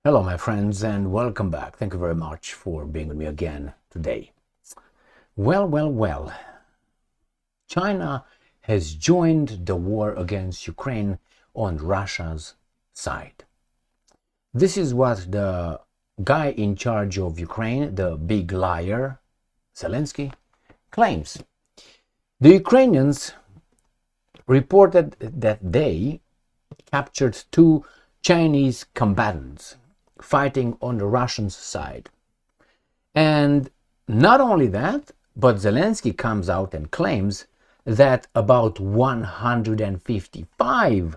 Hello, my friends, and welcome back. Thank you very much for being with me again today. Well. China has joined the war against Ukraine on Russia's side. This is what the guy in charge of Ukraine, the big liar, Zelensky, claims. The Ukrainians reported that they captured two Chinese combatants fighting on the Russian side. And not only that, but Zelensky comes out and claims that about 155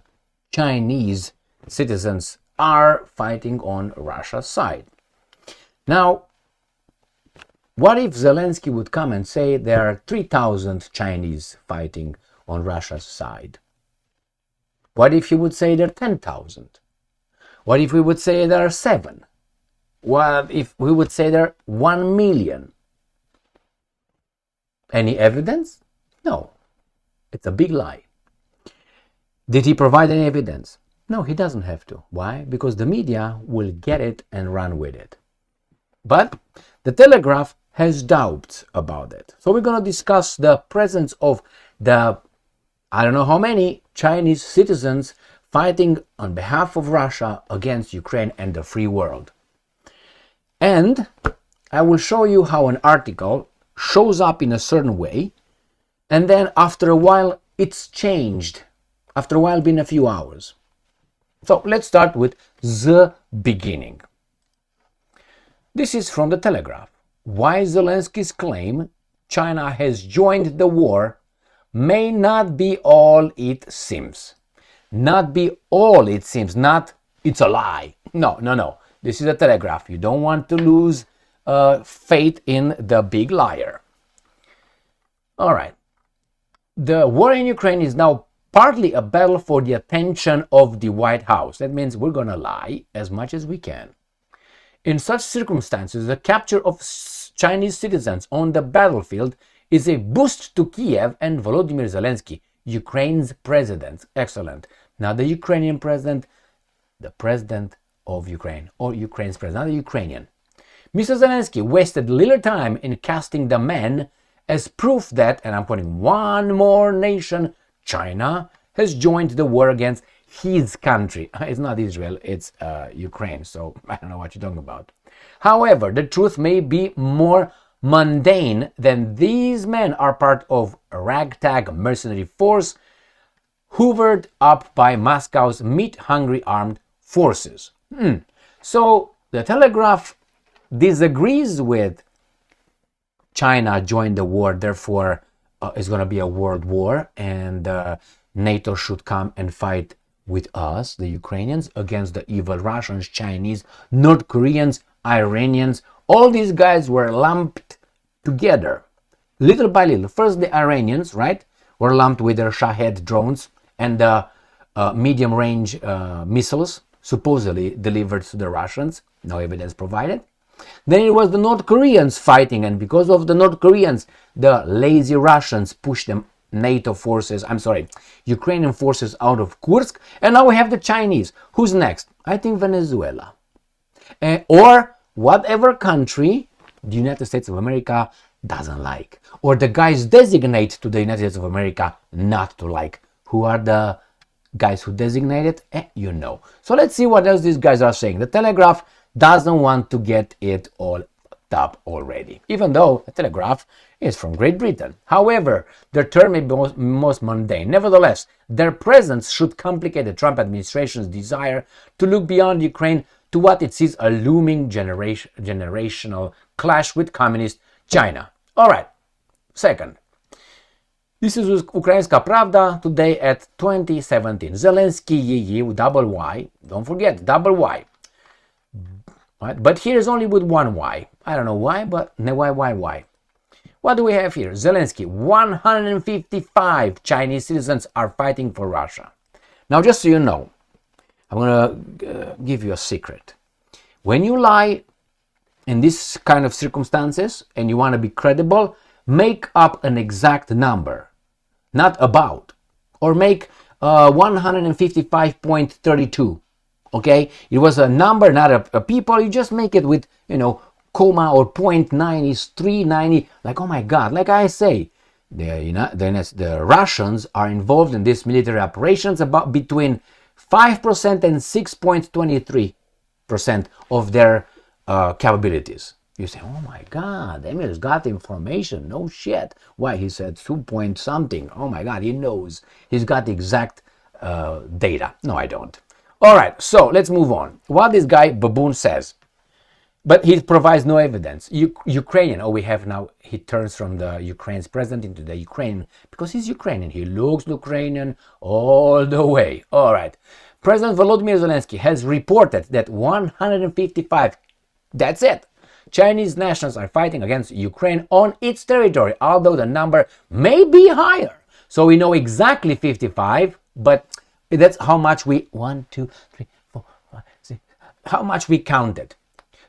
Chinese citizens are fighting on Russia's side. Now, what if Zelensky would come and say there are 3,000 Chinese fighting on Russia's side? What if he would say there are 10,000? What if we would say there are 7? What if we would say there are 1 million? Any evidence? No. It's a big lie. Did he provide any evidence? No, he doesn't have to. Why? Because the media will get it and run with it. But the Telegraph has doubts about it. So we're going to discuss the presence of the, I don't know how many, Chinese citizens fighting on behalf of Russia against Ukraine and the free world. And I will show you how an article shows up in a certain way, and then after a while it's changed. After a while, been a few hours. So let's start with the beginning. This is from the Telegraph. Why Zelensky's claim China has joined the war may not be all it seems. Not be all it seems, not it's a lie. No. This is a Telegraph. You don't want to lose faith in the big liar. All right. The war in Ukraine is now partly a battle for the attention of the White House. That means we're going to lie as much as we can. In such circumstances, the capture of Chinese citizens on the battlefield is a boost to Kiev and Volodymyr Zelensky, Ukraine's president. Excellent. Not the Ukrainian president, the president of Ukraine, or Ukraine's president, not the Ukrainian. Mr. Zelensky wasted little time in casting the man as proof that, and I'm putting one more nation, China, has joined the war against his country. It's not Israel, it's Ukraine, so I don't know what you're talking about. However, the truth may be more mundane than these men are part of a ragtag mercenary force hoovered up by Moscow's meat-hungry armed forces. So the Telegraph disagrees with China joined the war, therefore it's going to be a world war, and NATO should come and fight with us, the Ukrainians, against the evil Russians, Chinese, North Koreans, Iranians. All these guys were lumped together, little by little. First the Iranians, right, were lumped with their Shahed drones and the medium-range missiles supposedly delivered to the Russians. No evidence provided. Then it was the North Koreans fighting, and because of the North Koreans, the lazy Russians pushed them Ukrainian forces out of Kursk, and now we have the Chinese. Who's next? I think Venezuela. Or whatever country the United States of America doesn't like, or the guys designate to the United States of America not to like. Who are the guys who designated? You know. So let's see what else these guys are saying. The Telegraph doesn't want to get it all up already, even though the Telegraph is from Great Britain. However, their term may be most mundane. Nevertheless, their presence should complicate the Trump administration's desire to look beyond Ukraine to what it sees a looming generational clash with communist China. All right. Second, this is Ukrainska Pravda today at 2017. Zelenskyy, double Y. Don't forget, double Y. Right? But here's only with one Y. I don't know why, but why? What do we have here? Zelensky, 155 Chinese citizens are fighting for Russia. Now, just so you know, I'm going to give you a secret. When you lie in this kind of circumstances and you want to be credible, make up an exact number, not about, or make 155.32 okay? It was a number, not a people. You just make it with, comma or 0.9 is 390. Like, oh my God, like I say, the Russians are involved in these military operations about between 5% and 6.23% of their capabilities. You say, oh my God, Emil's got information. No shit. Why? He said 2 point something. Oh my God, he knows. He's got the exact data. No, I don't. All right, so let's move on. What this guy, Baboon, says. But he provides no evidence. Ukrainian, we have now, he turns from the Ukraine's president into the Ukrainian, because he's Ukrainian. He looks Ukrainian all the way. All right. President Volodymyr Zelensky has reported that 155, that's it, Chinese nationals are fighting against Ukraine on its territory, although the number may be higher. So we know exactly 55, but that's how much we, 1, 2, 3, 4, 5, 6, how much we counted.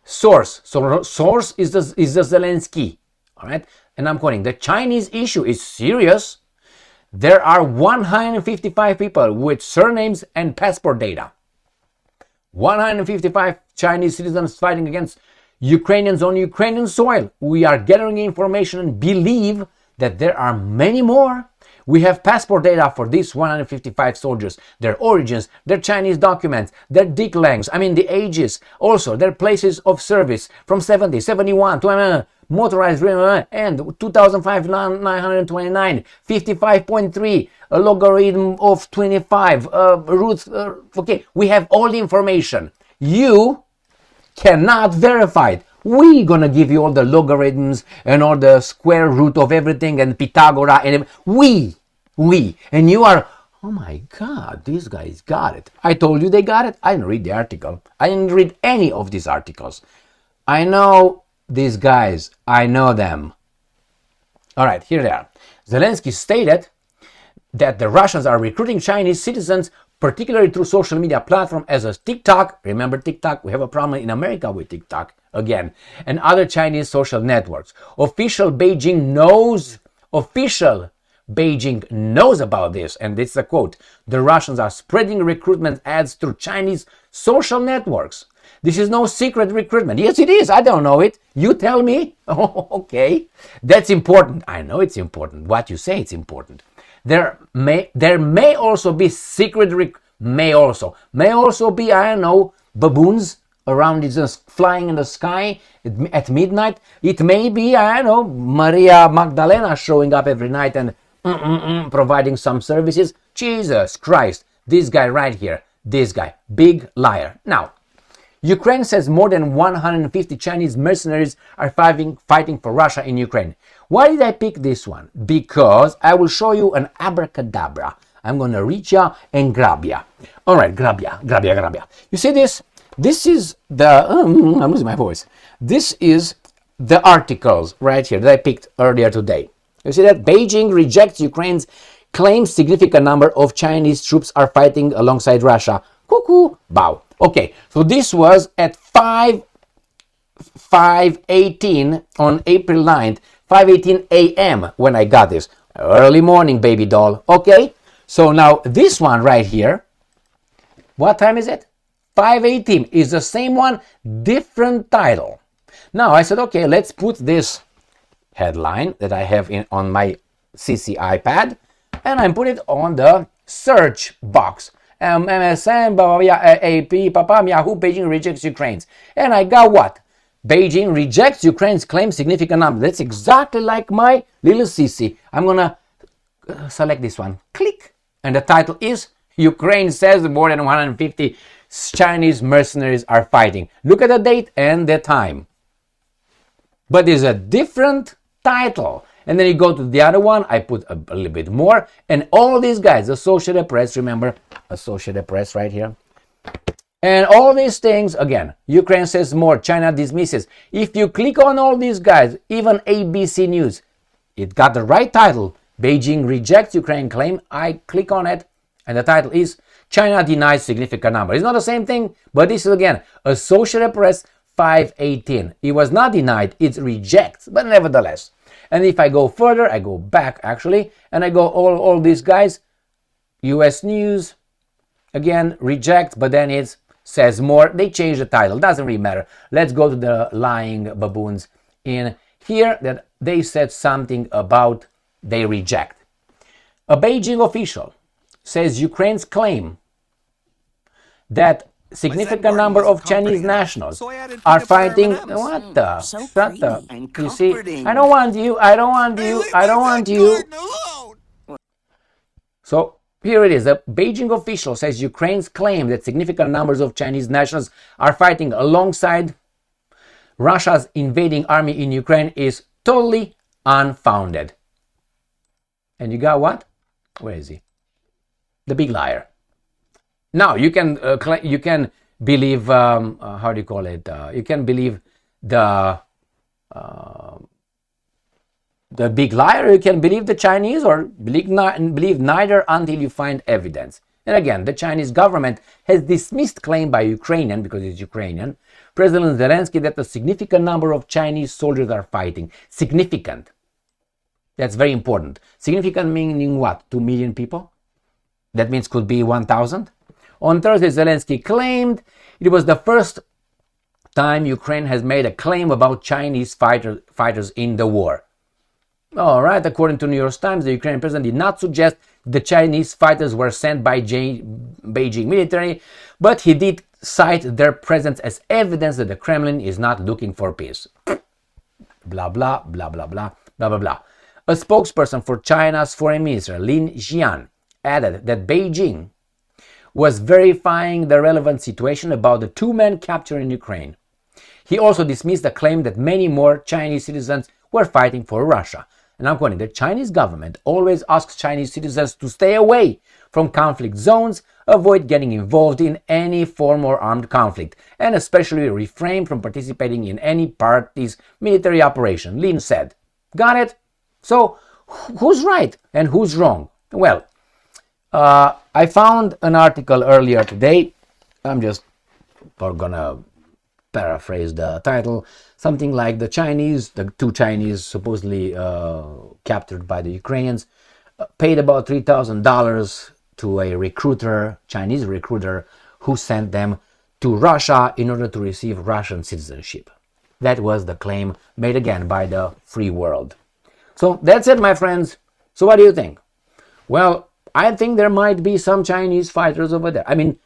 Source. So source is the Zelensky. All right. And I'm quoting, the Chinese issue is serious. There are 155 people with surnames and passport data. 155 Chinese citizens fighting against Ukrainians on Ukrainian soil. We are gathering information and believe that there are many more. We have passport data for these 155 soldiers, their origins, their Chinese documents, their declines, the ages, also their places of service from 70, 71, to motorized and 2005, 929, 55.3, a logarithm of 25, roots, okay, we have all the information. You cannot verify it. We're gonna give you all the logarithms and all the square root of everything and Pythagoras and we, and you are, oh my God, these guys got it. I told you they got it. I didn't read the article. I didn't read any of these articles. I know these guys. I know them. All right, here they are. Zelensky stated that the Russians are recruiting Chinese citizens, particularly through social media platform as a TikTok. Remember TikTok? We have a problem in America with TikTok again, and other Chinese social networks. Official Beijing knows about this, and this is a quote. The Russians are spreading recruitment ads through Chinese social networks. This is no secret recruitment. Yes, it is. I don't know it. You tell me. Oh, okay. That's important. I know it's important. What you say, it's important. There may also be secret may also be, I don't know, baboons around, it's just flying in the sky at midnight. It may be, I don't know, Maria Magdalena showing up every night and providing some services. Jesus Christ, this guy right here, this guy, big liar. Now, Ukraine says more than 150 Chinese mercenaries are fighting for Russia in Ukraine. Why did I pick this one? Because I will show you an abracadabra. I'm going to reach ya and grab ya. All right, grab ya. You see this? This is the, I'm losing my voice. This is the articles right here that I picked earlier today. You see that? Beijing rejects Ukraine's claims significant number of Chinese troops are fighting alongside Russia. Cuckoo, bow. Okay, so this was at 5:18 on April 9th, 5:18 a.m. when I got this. Early morning, baby doll. Okay, so now this one right here, what time is it? 5:18 is the same one, different title. Now I said, okay, let's put this headline that I have on my CC iPad, and I put it on the search box. MSN, AP, Papam, Yahoo, Beijing rejects Ukraine's. And I got what? Beijing rejects Ukraine's claim significant number. That's exactly like my little CC. I'm gonna select this one. Click. And the title is Ukraine says more than 150 Chinese mercenaries are fighting. Look at the date and the time. But there's a different title. And then you go to the other one, I put a little bit more, and all these guys, Associated Press, remember, Associated Press right here. And all these things, again, Ukraine says more, China dismisses. If you click on all these guys, even ABC News, it got the right title, Beijing rejects Ukraine claim. I click on it, and the title is China denies significant number. It's not the same thing, but this is, again, Associated Press 518. It was not denied, it's rejects, but nevertheless. And if I go further, I go back actually, and I go all these guys, US News, again, reject, but then it's says more. They changed the title. Doesn't really matter. Let's go to the lying baboons in here that they said something about they reject. A Beijing official says Ukraine's claim that significant number of Chinese nationals are fighting. What the? Shut up. You see, I don't want you. I don't want you. I don't want you. So here it is. A Beijing official says Ukraine's claim that significant numbers of Chinese nationals are fighting alongside Russia's invading army in Ukraine is totally unfounded. And you got what? Where is he? The big liar. Now you can believe how do you call it? You can believe the big liar. You can believe the Chinese, or believe neither until you find evidence. And again, the Chinese government has dismissed claim by Ukrainian, because it's Ukrainian, President Zelensky, that a significant number of Chinese soldiers are fighting. Significant. That's very important. Significant meaning what? 2 million people? That means could be 1,000? On Thursday, Zelensky claimed it was the first time Ukraine has made a claim about Chinese fighters in the war. All right, according to New York Times, the Ukrainian president did not suggest the Chinese fighters were sent by Beijing military, but he did cite their presence as evidence that the Kremlin is not looking for peace. Blah, blah, blah, blah, blah, blah, blah, blah. A spokesperson for China's foreign minister, Lin Jian, added that Beijing was verifying the relevant situation about the 2 men captured in Ukraine. He also dismissed the claim that many more Chinese citizens were fighting for Russia. And I'm quoting, the Chinese government always asks Chinese citizens to stay away from conflict zones, avoid getting involved in any form of armed conflict, and especially refrain from participating in any party's military operation, Lin said. Got it? So, who's right and who's wrong? Well, I found an article earlier today. I'm just gonna paraphrase the title. Something like the 2 Chinese supposedly captured by the Ukrainians, paid about $3,000 to a recruiter, Chinese recruiter, who sent them to Russia in order to receive Russian citizenship. That was the claim made again by the free world. So that's it, my friends. So what do you think? Well, I think there might be some Chinese fighters over there. I mean,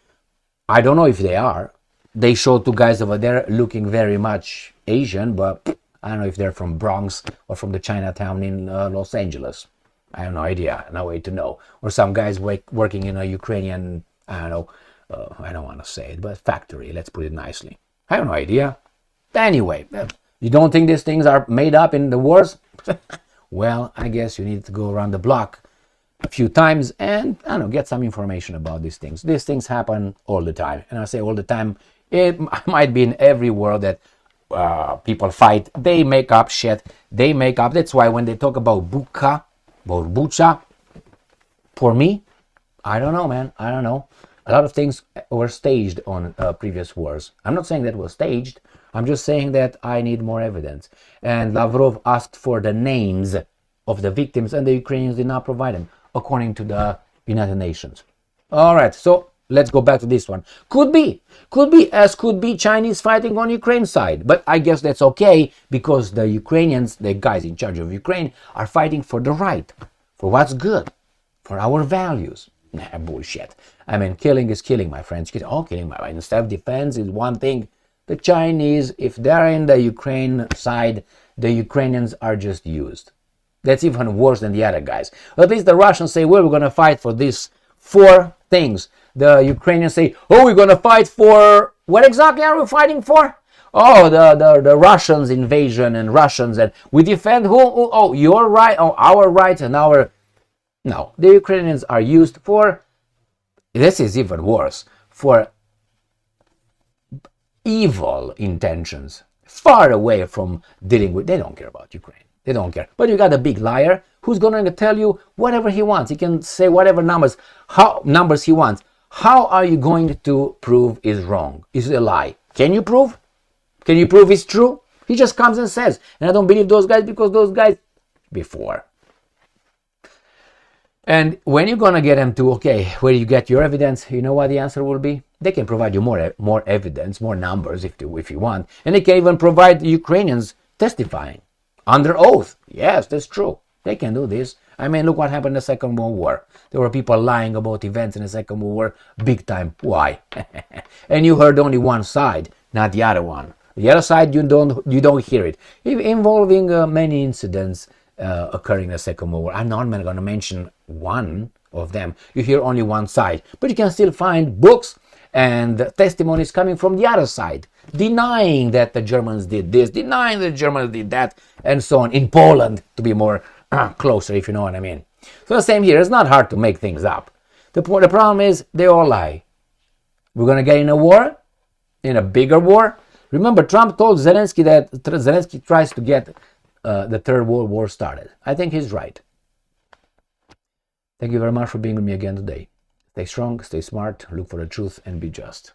I don't know if they are. They showed 2 guys over there looking very much Asian, but I don't know if they're from Bronx or from the Chinatown in Los Angeles. I have no idea, no way to know. Or some guys working in a Ukrainian, I don't know, I don't want to say it, but factory, let's put it nicely. I have no idea. Anyway, you don't think these things are made up in the wars? Well, I guess you need to go around the block a few times and, I don't know, get some information about these things. These things happen all the time. And I say all the time, it might be in every world that people fight. They make up shit. They make up. That's why when they talk about Bucha, for me, I don't know, man. I don't know. A lot of things were staged on previous wars. I'm not saying that was staged. I'm just saying that I need more evidence. And Lavrov asked for the names of the victims, and the Ukrainians did not provide them, according to the United Nations. All right, so let's go back to this one. Could be Chinese fighting on Ukraine side, but I guess that's okay because the Ukrainians, the guys in charge of Ukraine, are fighting for the right, for what's good, for our values. Nah, bullshit. I mean, killing is killing, my friends. Killing, and self-defense is one thing. The Chinese, if they're in the Ukraine side, the Ukrainians are just used. That's even worse than the other guys. At least the Russians say, well, we're going to fight for these 4 things. The Ukrainians say, oh, we're going to fight for... What exactly are we fighting for? Oh, the Russians invasion and Russians. And we defend who? Oh, your right. Oh, our rights and our... No, the Ukrainians are used for... This is even worse. For evil intentions. Far away from dealing with... They don't care about Ukraine. They don't care. But you got a big liar who's going to tell you whatever he wants. He can say whatever numbers he wants. How are you going to prove is wrong? Is it a lie? Can you prove? Can you prove it's true? He just comes and says. And I don't believe those guys because those guys before. And when you're going to get them to, okay, where you get your evidence, you know what the answer will be? They can provide you more evidence, more numbers if you want. And they can even provide the Ukrainians testifying under oath. Yes, that's true. They can do this. I mean, look what happened in the Second World War. There were people lying about events in the Second World War big time. Why? And you heard only one side, not the other one. The other side, you don't hear it. Involving many incidents occurring in the Second World War. I'm not going to mention one of them. You hear only one side. But you can still find books and testimonies coming from the other side, denying that the Germans did this, denying that the Germans did that, and so on. In Poland, to be more closer, if you know what I mean. So the same here. It's not hard to make things up. The problem is they all lie. We're going to get in a war, in a bigger war. Remember, Trump told Zelensky that Zelensky tries to get the Third World War started. I think he's right. Thank you very much for being with me again today. Stay strong, stay smart, look for the truth, and be just.